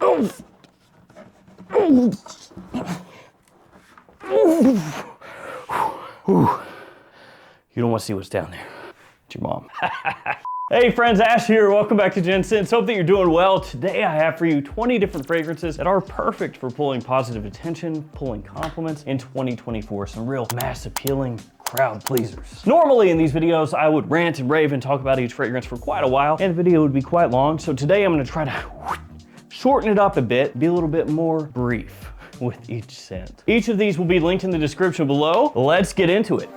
You don't want to see what's down there. It's your mom. Hey friends, Ash here. Welcome back to Gents. Hope that you're doing well. Today I have for you 20 different fragrances that are perfect for pulling positive attention, pulling compliments in 2024. Some real mass appealing crowd pleasers. Normally in these videos, I would rant and rave and talk about each fragrance for quite a while, and the video would be quite long. So today I'm gonna try to shorten it up a bit, be a little bit more brief with each scent. Each of these will be linked in the description below. Let's get into it.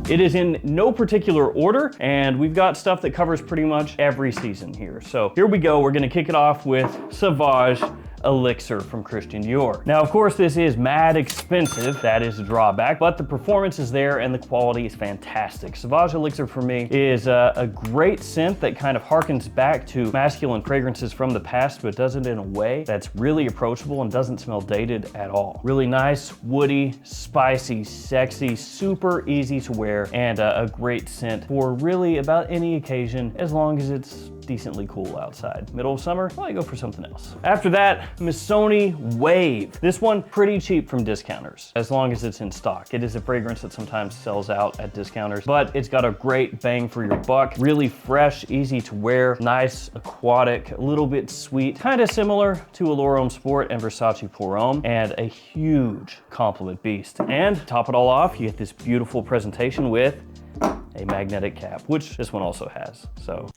It is in no particular order, and we've got stuff that covers pretty much every season here. So here we go. We're gonna kick it off with Sauvage Elixir from Christian Dior. Now, of course, this is mad expensive. That is a drawback, but the performance is there and the quality is fantastic. Sauvage Elixir for me is a great scent that kind of harkens back to masculine fragrances from the past, but does it in a way that's really approachable and doesn't smell dated at all. Really nice, woody, spicy, sexy, super easy to wear, and a great scent for really about any occasion, as long as it's decently cool outside. Middle of summer, probably go for something else. After that, Missoni Wave. This one, pretty cheap from discounters, as long as it's in stock. It is a fragrance that sometimes sells out at discounters, but it's got a great bang for your buck. Really fresh, easy to wear, nice, aquatic, a little bit sweet, kind of similar to Allure Homme Sport and Versace Pour Homme, and a huge compliment beast. And to top it all off, you get this beautiful presentation with a magnetic cap, which this one also has, so.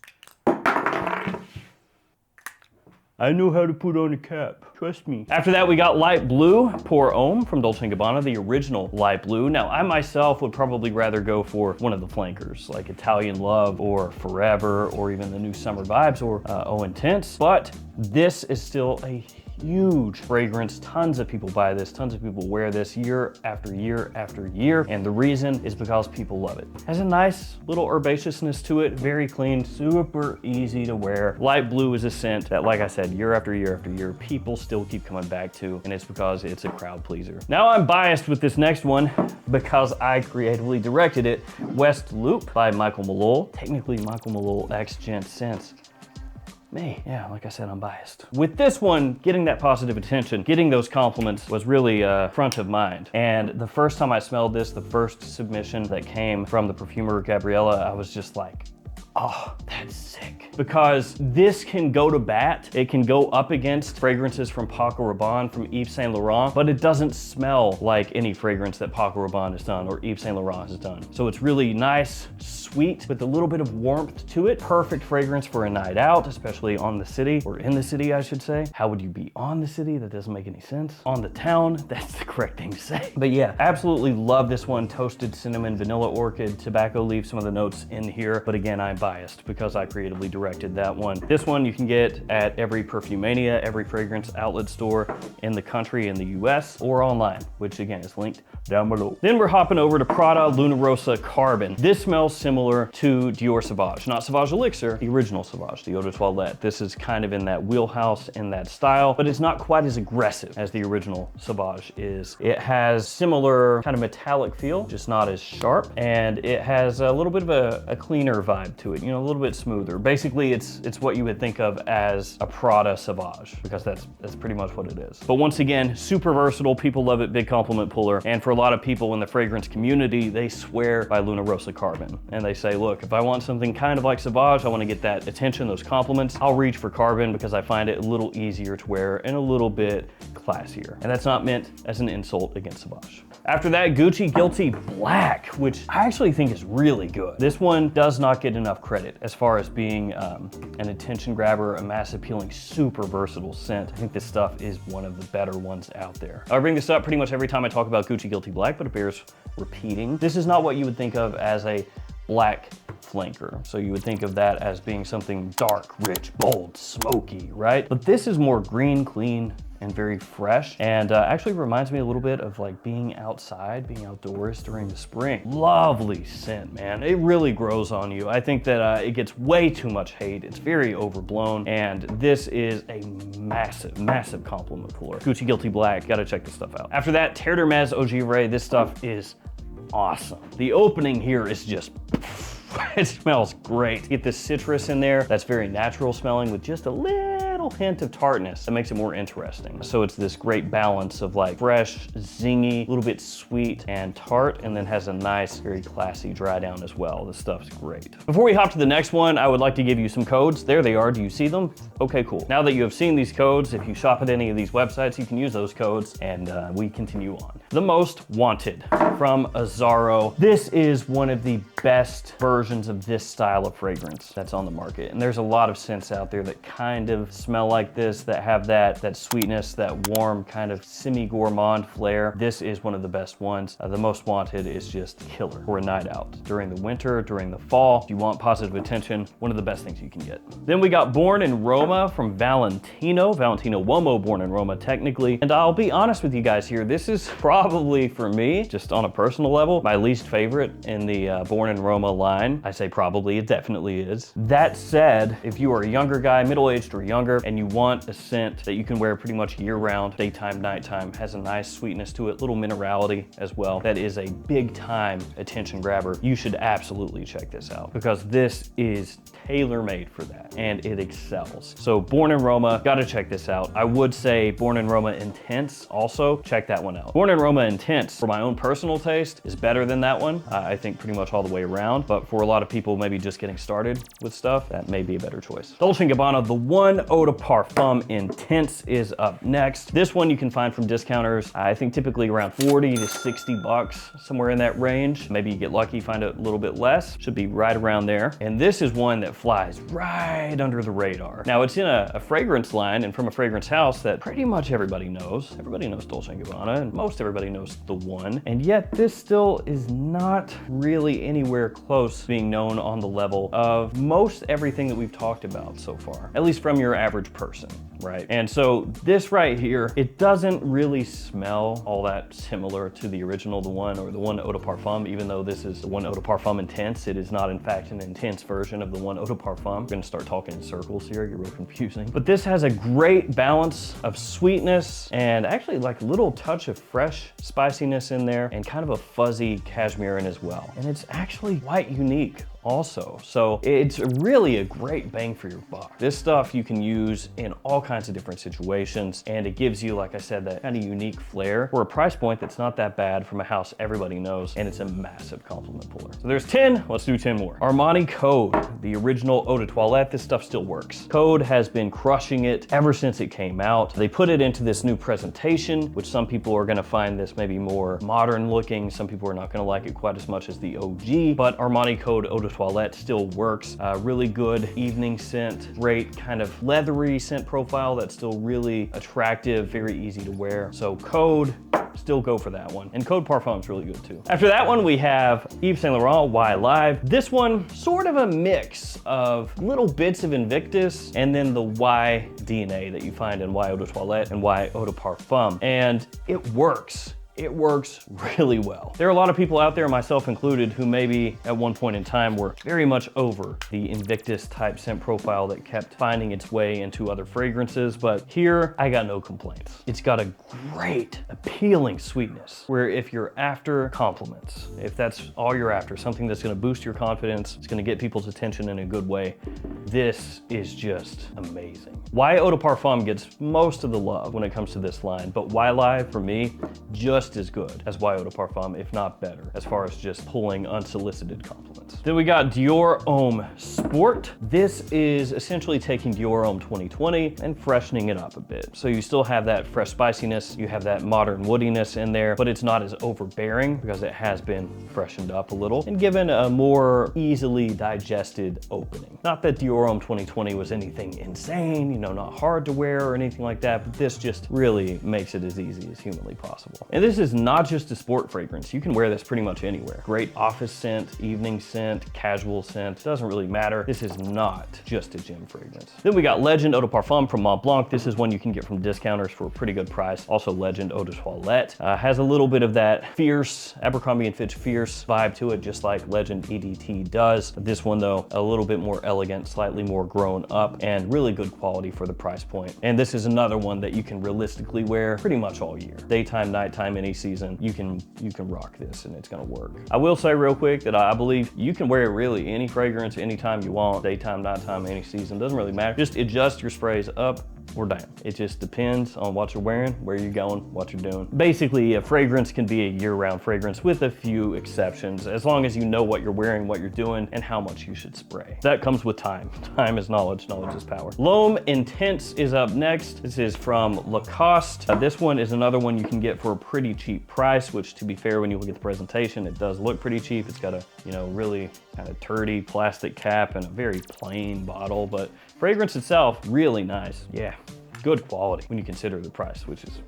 I know how to put on a cap, trust me. After that, we got Light Blue Pour Homme from Dolce Gabbana, the original Light Blue. Now, I myself would probably rather go for one of the flankers, like Italian Love or Forever, or even the new Summer Vibes or Homme Intense, but this is still a huge fragrance. Tons of people buy this, tons of people wear this year after year after year, and the reason is because people love it. Has a nice little herbaceousness to it, very clean, super easy to wear. Light Blue is a scent that, like I said, year after year after year, people still keep coming back to, and it's because it's a crowd pleaser. Now I'm biased with this next one because I creatively directed it. West Loop by Michael Malol. Technically Michael Malol X Gents scents. Me, yeah, like I said, I'm biased. With this one, getting that positive attention, getting those compliments was really front of mind. And the first time I smelled this, the first submission that came from the perfumer Gabriella, I was just like, oh, that's sick. Because this can go to bat. It can go up against fragrances from Paco Rabanne, from Yves Saint Laurent, but it doesn't smell like any fragrance that Paco Rabanne has done or Yves Saint Laurent has done. So it's really nice, sweet, with a little bit of warmth to it. Perfect fragrance for a night out, especially on the city, or in the city, I should say. How would you be on the city? That doesn't make any sense. On the town, that's the correct thing to say. But yeah, absolutely love this one. Toasted cinnamon, vanilla orchid, tobacco leaf, some of the notes in here. But again, I'm biased because I creatively directed that one. This one you can get at every Perfumania, every fragrance outlet store in the country, in the US, or online, which again is linked down below. Then we're hopping over to Prada Luna Rosa Carbon. This smells similar to Dior Sauvage, not Sauvage Elixir, the original Sauvage, the Eau de Toilette. This is kind of in that wheelhouse, in that style, but it's not quite as aggressive as the original Sauvage is. It has similar kind of metallic feel, just not as sharp, and it has a little bit of a cleaner vibe to it, you know, a little bit smoother. Basically, it's what you would think of as a Prada Sauvage, because that's pretty much what it is. But once again, super versatile. People love it, big compliment puller. And for a lot of people in the fragrance community, they swear by Luna Rosa Carbon. And they say, look, if I want something kind of like Sauvage, I want to get that attention, those compliments, I'll reach for Carbon because I find it a little easier to wear and a little bit classier. And that's not meant as an insult against Sauvage. After that, Gucci Guilty Black, which I actually think is really good. This one does not get enough credit as far as being an attention grabber, a mass appealing, super versatile scent. I think this stuff is one of the better ones out there. I bring this up pretty much every time I talk about Gucci Guilty Black, but it bears repeating. This is not what you would think of as a black flanker. So you would think of that as being something dark, rich, bold, smoky, right? But this is more green, clean, and very fresh, and actually reminds me a little bit of like being outside, being outdoors during the spring. Lovely scent, man. It really grows on you. I think that it gets way too much hate. It's very overblown, and this is a massive, massive compliment puller. Gucci Guilty Black, gotta check this stuff out. After that, Ter Mes OG Ray. This stuff is awesome. The opening here is just It smells great. Get this citrus in there that's very natural smelling with just a little hint of tartness that makes it more interesting. So it's this great balance of like fresh, zingy, a little bit sweet and tart, and then has a nice, very classy dry down as well. This stuff's great. Before we hop to the next one, I would like to give you some codes. There they are. Do you see them? Okay, cool. Now that you have seen these codes, if you shop at any of these websites, you can use those codes, and we continue on. The Most Wanted from Azzaro. This is one of the best versions of this style of fragrance that's on the market. And there's a lot of scents out there that kind of smell like this, that have that sweetness, that warm kind of semi-gourmand flair. This is one of the best ones. The Most Wanted is just killer for a night out. During the winter, during the fall, if you want positive attention, one of the best things you can get. Then we got Born in Roma from Valentino. Valentino Uomo Born in Roma, technically. And I'll be honest with you guys here, this is probably, for me, just on a personal level, my least favorite in the Born in Roma line. I say probably, it definitely is. That said, if you are a younger guy, middle-aged or younger, and you want a scent that you can wear pretty much year-round, daytime, nighttime, has a nice sweetness to it, little minerality as well, that is a big-time attention grabber, you should absolutely check this out, because this is tailor-made for that, and it excels. So Born in Roma, gotta check this out. I would say Born in Roma Intense also, check that one out. Born in Roma Intense, for my own personal taste, is better than that one. I think pretty much all the way around, but for a lot of people maybe just getting started with stuff, that may be a better choice. Dolce Gabbana, the One Eau de Parfum Intense is up next. This one you can find from discounters, I think typically around 40 to 60 bucks, somewhere in that range. Maybe you get lucky, find it a little bit less, should be right around there. And this is one that flies right under the radar. Now it's in a fragrance line and from a fragrance house that pretty much everybody knows. Everybody knows Dolce & Gabbana, and most everybody knows the one. And yet this still is not really anywhere close to being known on the level of most everything that we've talked about so far, at least from your average person, right? And so this right here, it doesn't really smell all that similar to the original, the one Eau de Parfum, even though this is the One Eau de Parfum Intense. It is not in fact an intense version of the One Eau de Parfum. I'm gonna start talking in circles here, get real confusing. But this has a great balance of sweetness and actually like a little touch of fresh spiciness in there and kind of a fuzzy cashmere in as well. And it's actually quite unique also. So it's really a great bang for your buck. This stuff you can use in all kinds of different situations, and it gives you, like I said, that kind of unique flair for a price point that's not that bad from a house everybody knows, and it's a massive compliment puller. So there's 10, let's do 10 more. Armani Code, the original eau de toilette. This stuff still works. Code has been crushing it ever since it came out. They put it into this new presentation, which some people are gonna find this maybe more modern looking. Some people are not gonna like it quite as much as the OG, but Armani Code eau de toilette still works. Really good evening scent, great kind of leathery scent profile that's still really attractive, very easy to wear. So Code, still go for that one. And Code Parfum is really good too. After that one, we have Yves Saint Laurent Y Live. This one, sort of a mix of little bits of Invictus and then the Y DNA that you find in Y Eau de Toilette and Y Eau de Parfum. And it works. It works really well. There are a lot of people out there, myself included, who maybe at one point in time were very much over the Invictus type scent profile that kept finding its way into other fragrances, but here I got no complaints. It's got a great, appealing sweetness where if you're after compliments, if that's all you're after, something that's gonna boost your confidence, it's gonna get people's attention in a good way, this is just amazing. Y Eau de Parfum gets most of the love when it comes to this line, but Y Live for me, just as good as Y Eau de Parfum, if not better, as far as just pulling unsolicited compliments. Then we got Dior Homme Sport. This is essentially taking Dior Homme 2020 and freshening it up a bit. So you still have that fresh spiciness, you have that modern woodiness in there, but it's not as overbearing because it has been freshened up a little and given a more easily digested opening. Not that Dior Homme 2020 was anything insane, you know, not hard to wear or anything like that, but this just really makes it as easy as humanly possible. And this is not just a sport fragrance. You can wear this pretty much anywhere. Great office scent, evening scent, casual scent, doesn't really matter. This is not just a gym fragrance. Then we got Legend Eau de Parfum from Mont Blanc. This is one you can get from discounters for a pretty good price. Also Legend Eau de Toilette. Has a little bit of that fierce, Abercrombie & Fitch fierce vibe to it, just like Legend EDT does. This one though, a little bit more elegant, slightly slightly more grown up, and really good quality for the price point. And this is another one that you can realistically wear pretty much all year. Daytime, nighttime, any season, you can rock this and it's gonna work. I will say real quick that I believe you can wear really any fragrance anytime you want, daytime, nighttime, any season, doesn't really matter. Just adjust your sprays up or down. It just depends on what you're wearing, where you're going, what you're doing. Basically, a fragrance can be a year-round fragrance with a few exceptions, as long as you know what you're wearing, what you're doing, and how much you should spray. That comes with time. Time is knowledge, knowledge is power. L'Homme Intense is up next. This is from Lacoste. This one is another one you can get for a pretty cheap price, which, to be fair, when you look at the presentation, it does look pretty cheap. It's got a, really kind of turdy plastic cap and a very plain bottle, but fragrance itself, really nice. Yeah, good quality when you consider the price, which is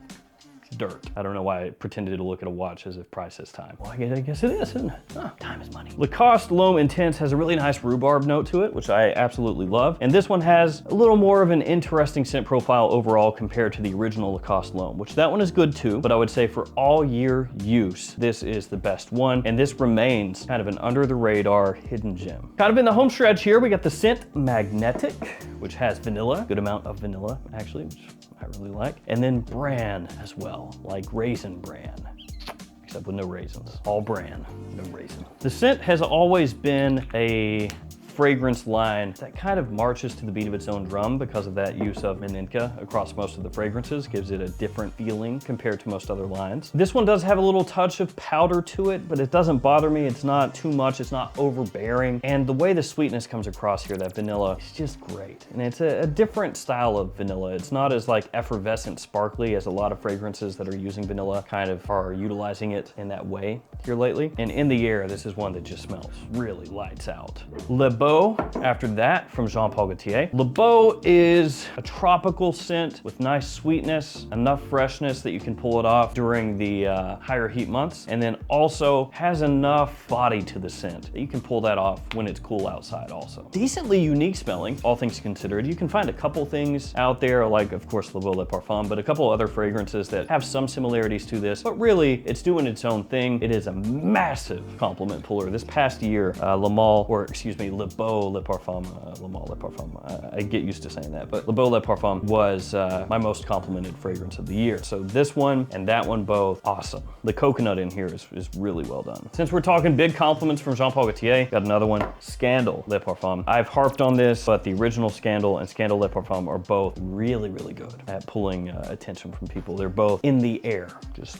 dirt. I don't know why I pretended to look at a watch as if price is time. Well, I guess it is, isn't it? Oh, time is money. Lacoste L'Homme Intense has a really nice rhubarb note to it, which I absolutely love. And this one has a little more of an interesting scent profile overall compared to the original Lacoste L'Homme, which that one is good too, but I would say for all year use, this is the best one. And this remains kind of an under the radar hidden gem. Kind of in the home stretch here, we got the scent Magnetic, which has vanilla, good amount of vanilla actually, which I really like. And then bran as well, like raisin bran, except with no raisins. All bran, no raisin. The scent has always been a fragrance line that kind of marches to the beat of its own drum because of that use of Maninka across most of the fragrances, gives it a different feeling compared to most other lines. This one does have a little touch of powder to it, but it doesn't bother me. It's not too much, it's not overbearing. And the way the sweetness comes across here, that vanilla, is just great. And it's a different style of vanilla. It's not as like effervescent sparkly as a lot of fragrances that are using vanilla kind of are utilizing it in that way here lately. And in the air, this is one that just smells really lights out. Leau after that from Jean Paul Gaultier. Leau is a tropical scent with nice sweetness, enough freshness that you can pull it off during the higher heat months, and then also has enough body to the scent that you can pull that off when it's cool outside also. Decently unique smelling, all things considered. You can find a couple things out there, like of course Leau Le Parfum, but a couple other fragrances that have some similarities to this, but really it's doing its own thing. It is a massive compliment puller. This past year, Leau Le Parfum, I get used to saying that, but Leau Le Parfum was my most complimented fragrance of the year. So this one and that one both, awesome. The coconut in here is really well done. Since we're talking big compliments from Jean Paul Gaultier, got another one, Scandal Le Parfum. I've harped on this, but the original Scandal and Scandal Le Parfum are both really, really good at pulling attention from people. They're both in the air, just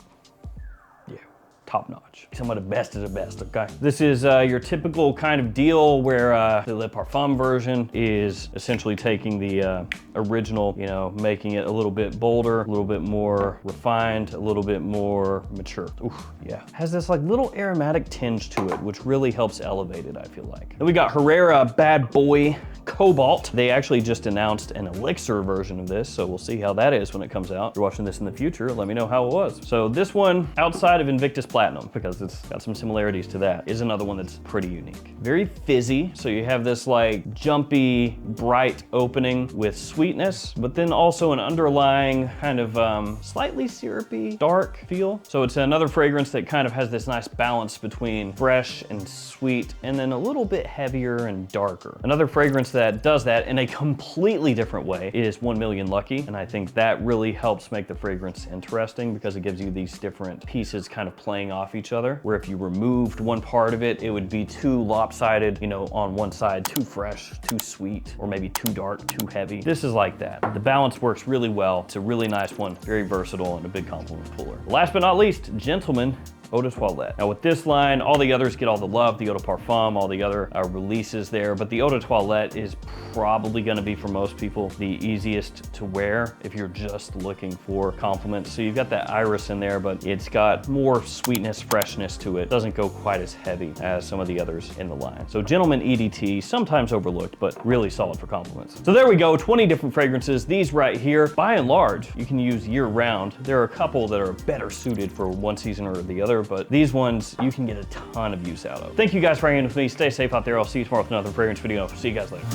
top notch. Some of the best of the best, okay? This is your typical kind of deal where the Le Parfum version is essentially taking the original, making it a little bit bolder, a little bit more refined, a little bit more mature. Oof, yeah. Has this like little aromatic tinge to it, which really helps elevate it, I feel like. Then we got Herrera Bad Boy Cobalt. They actually just announced an Elixir version of this, so we'll see how that is when it comes out. If you're watching this in the future, let me know how it was. So this one, outside of Invictus Platinum, because it's got some similarities to that, is another one that's pretty unique. Very fizzy, so you have this like jumpy, bright opening with sweetness, but then also an underlying kind of slightly syrupy, dark feel. So it's another fragrance that kind of has this nice balance between fresh and sweet, and then a little bit heavier and darker. Another fragrance that does that in a completely different way is 1 Million Lucky, and I think that really helps make the fragrance interesting because it gives you these different pieces kind of playing off each other, where if you removed one part of it, it would be too lopsided, on one side, too fresh, too sweet, or maybe too dark, too heavy. This is like that. The balance works really well. It's a really nice one, very versatile, and a big compliment puller. Last but not least, Gentleman Eau de Toilette. Now with this line, all the others get all the love, the Eau de Parfum, all the other releases there, but the Eau de Toilette is probably gonna be for most people the easiest to wear if you're just looking for compliments. So you've got that iris in there, but it's got more sweetness, freshness to it. Doesn't go quite as heavy as some of the others in the line. So Gentleman EDT, sometimes overlooked, but really solid for compliments. So there we go, 20 different fragrances. These right here, by and large, you can use year round. There are a couple that are better suited for one season or the other, but these ones you can get a ton of use out of. Thank you guys for hanging with me. Stay safe out there. I'll see you tomorrow with another fragrance video. See you guys later.